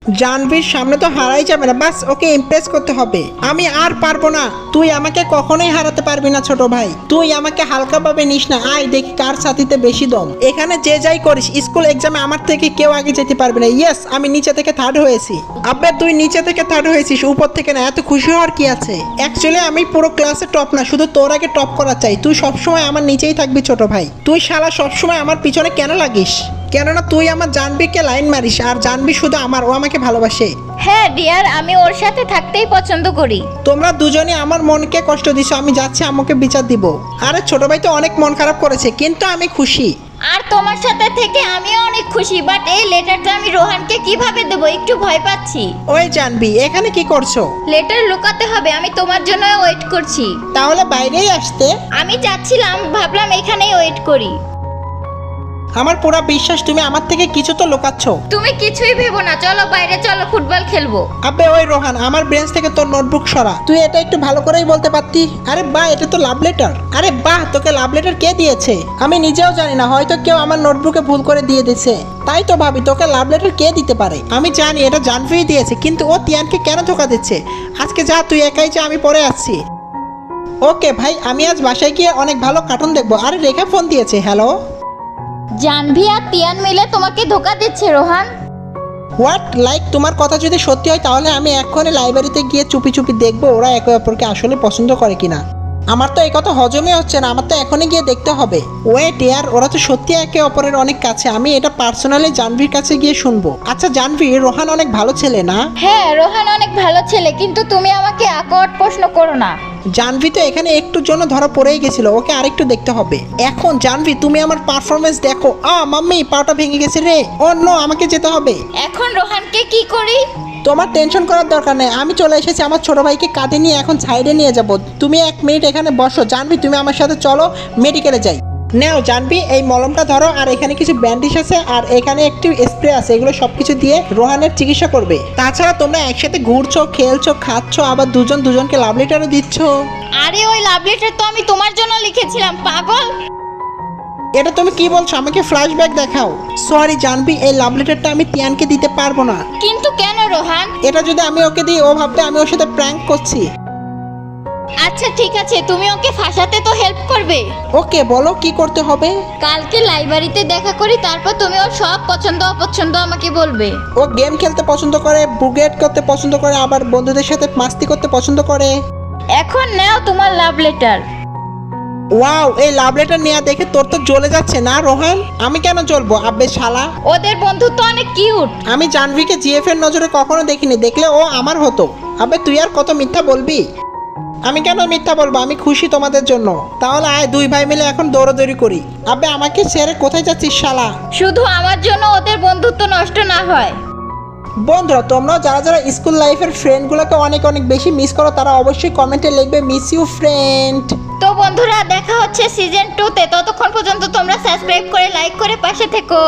জানবীর সামনে তো হারাই যাবে না, বাস ওকে ইমপ্রেস করতে হবে। আমি আর পারবো না, তুই আমাকে কখনোই হারাতে পারবি না ছোট ভাই। তুই আমাকে হালকাভাবে নিস না, আয় দেখি কার সাথীতে বেশি দম। এখানে যে যাই করিস, স্কুল এক্সামে আমার থেকে কেউ আগে যেতে পারবে না। ইয়েস, আমি নিচে থেকে থার্ড হয়েছি। আব্বে তুই নিচে থেকে থার্ড হয়েছিস, উপর থেকে না, এত খুশি হওয়ার কি আছে? অ্যাকচুয়ালি আমি পুরো ক্লাসে টপ না, শুধু তোর আগে টপ করা চাই। তুই সবসময় আমার নিচেই থাকবি ছোট ভাই। তুই শালা সবসময় আমার পিছনে কেন লাগিস? কেননা তুই আমার জানবীকে লাইন মারিস, আর জানবী শুধু আমার, ও আমাকে ভালোবাসে। হ্যাঁ ডিয়ার, আমি ওর সাথে থাকতেই পছন্দ করি। তোমরা দুজনে আমার মনকে কষ্ট দিছো, আমি যাচ্ছি আম্মুকে বিচার দিব। আরে ছোট ভাই তো অনেক মন খারাপ করেছে, কিন্তু আমি খুশি। আর তোমার সাথে থেকে আমিও অনেক খুশি, বাট এই লেটারটা আমি রোহানকে কিভাবে দেব, একটু ভয় পাচ্ছি। ওই জানবী, এখানে কি করছো? লেটার লুকাতে হবে, আমি তোমার জন্য ওয়েট করছি। তাহলে বাইরেই আসতে। আমি যাচ্ছিলাম, ভাবলাম এখানেই ওয়েট করি। আমার পুরো বিশ্বাস তুমি আমার থেকে কিছু তো লুকাচ্ছ। তুমি কিছুই ভেবো না, চলো বাইরে, চলো ফুটবল খেলবো। আবে ওই রোহান, আমার ব্রেঞ্চ থেকে তোর নোটবুক সরা। তুই এটা একটু ভালো করেই বলতে পারতি। আরে বাহ, এটা তো লাভ লেটার। আরে বাহ, তোকে লাভ লেটার কে দিয়েছে? আমি নিজেও জানি না, হয়তো কেউ আমার নোটবুকে ভুল করে দিয়ে দিয়েছে। তাই তো ভাবি তোকে লাভ লেটার কে দিতে পারে। আমি জানি এটা জানবী দিয়েছে, কিন্তু ও তিয়ানকে কেন ধোকা দিচ্ছে? আজকে যা, তুই একাই যা, আমি পরে আসছি। ওকে ভাই, আমি আজ বাসায় গিয়ে অনেক ভালো কার্টুন দেখবো। আরে রেখা ফোন দিয়েছে। হ্যালো। জানভি আর তিয়ান মিলে তোমাকে ধোকা দিচ্ছে রোহান। হোয়াট? লাইক তোমার কথা যদি সত্যি হয়, তাহলে আমি এক্ষুনি লাইব্রেরিতে গিয়ে চুপি চুপি দেখবো ওরা একে অপরকে আসলে পছন্দ করে কিনা। আমার তো এই কথা হজমই হচ্ছে না, আমার তো এখনই গিয়ে দেখতে হবে। ওয়েট ইয়ার, ওরা তো সত্যি একে অপরের অনেক কাছে। আমি এটা পার্সোনালি জানভীর কাছে গিয়ে শুনবো। আচ্ছা জানভী, রোহান অনেক ভালো ছেলে না? হ্যাঁ রোহান অনেক ভালো ছেলে, কিন্তু তুমি আমাকে আকওয়ার্ড প্রশ্ন করো না। জানভী তো এখানে একটুর জন্য ধরা পড়েই গেছিল, ওকে আরেকটু দেখতে হবে। এখন জানভী, তুমি আমার পারফরমেন্স দেখো। মাম্মি, পাটা ভেঙে গেছে রে। ও নো, আমাকে যেতে হবে। এখন রোহানকে কি করি? তোমার টেনশন করার দরকার নেই, আমি চলে এসেছি। আমার ছোট ভাইকে কাঁধে নিয়ে এখন সাইডে নিয়ে যাব। তুমি 1 মিনিট এখানে বসো। জানভী, তুমি আমার সাথে চলো, মেডিকেলে যাই। নাও জানভী, এই মলমটা ধরো, আর এখানে কিছু ব্যান্ডেজ আছে, আর এখানে একটি স্প্রে আছে। এগুলো সবকিছু দিয়ে রোহানের চিকিৎসা করবে। তাছাড়া তোমরা একসাথে ঘুরছো, খেলছো, খাচ্ছো, আবার দুজন দুজনকে লাভ লেটারও দিচ্ছ। আরে ওই লাভ লেটার তো আমি তোমার জন্য লিখেছিলাম, পাগল। এটা তুমি কি বলছো? আমাকে ফ্ল্যাশব্যাক দেখাও। সরি জানভী, এই লাভ লেটারটা আমি তিয়ানকে দিতে পারবো না। কিন্তু কেন রোহান? এটা যদি আমি ওকে দিই, ও ভাববে আমি ওর সাথে প্র্যাঙ্ক করছি। আচ্ছা ঠিক আছে, তুমি ওকে ফাঁসাতে তো হেল্প করবে। ওকে বলো কি করতে হবে। কালকে লাইব্রেরিতে দেখা করি, তারপর তুমি ওর সব পছন্দ অপছন্দ আমাকে বলবে। ও গেম খেলতে পছন্দ করে, বুগেট করতে পছন্দ করে, আবার বন্ধুদের সাথে মাস্তি করতে পছন্দ করে। এখন নাও তোমার লাভ লেটার। ওয়াও, এই লাভ লেটার নেওয়া দেখে তোর তো জ্বলে যাচ্ছে না রোহান? আমি কেন জ্বলবো আব্বে শালা? ওদের বন্ধুত্ব অনেক কিউট। আমি জানভীকে জিএফ এর নজরে কখনো দেখিনি, দেখলে ও আমার হতো। আবে তুই আর কত মিথ্যা বলবি? আমি কেন মিথ্যা বলবো? আমি খুশি তোমাদের জন্য। তাহলে আয়, 2 ভাই মিলে এখন দৌড়াদৌড়ি করি। আবে আমাকে ছেড়ে কোথায় যাচ্ছিস শালা? শুধু আমার জন্য ওদের বন্ধুত্ব নষ্ট না হয়। বন্ধুরা, তোমরা যারা যারা স্কুল লাইফের ফ্রেন্ডগুলোকে অনেক অনেক বেশি মিস করো, তারা অবশ্যই কমেন্টে লিখবে মিস ইউ ফ্রেন্ড। তো বন্ধুরা, দেখা হচ্ছে সিজন 2 তে। ততক্ষণ পর্যন্ত তোমরা সাবস্ক্রাইব করে লাইক করে পাশে থেকো।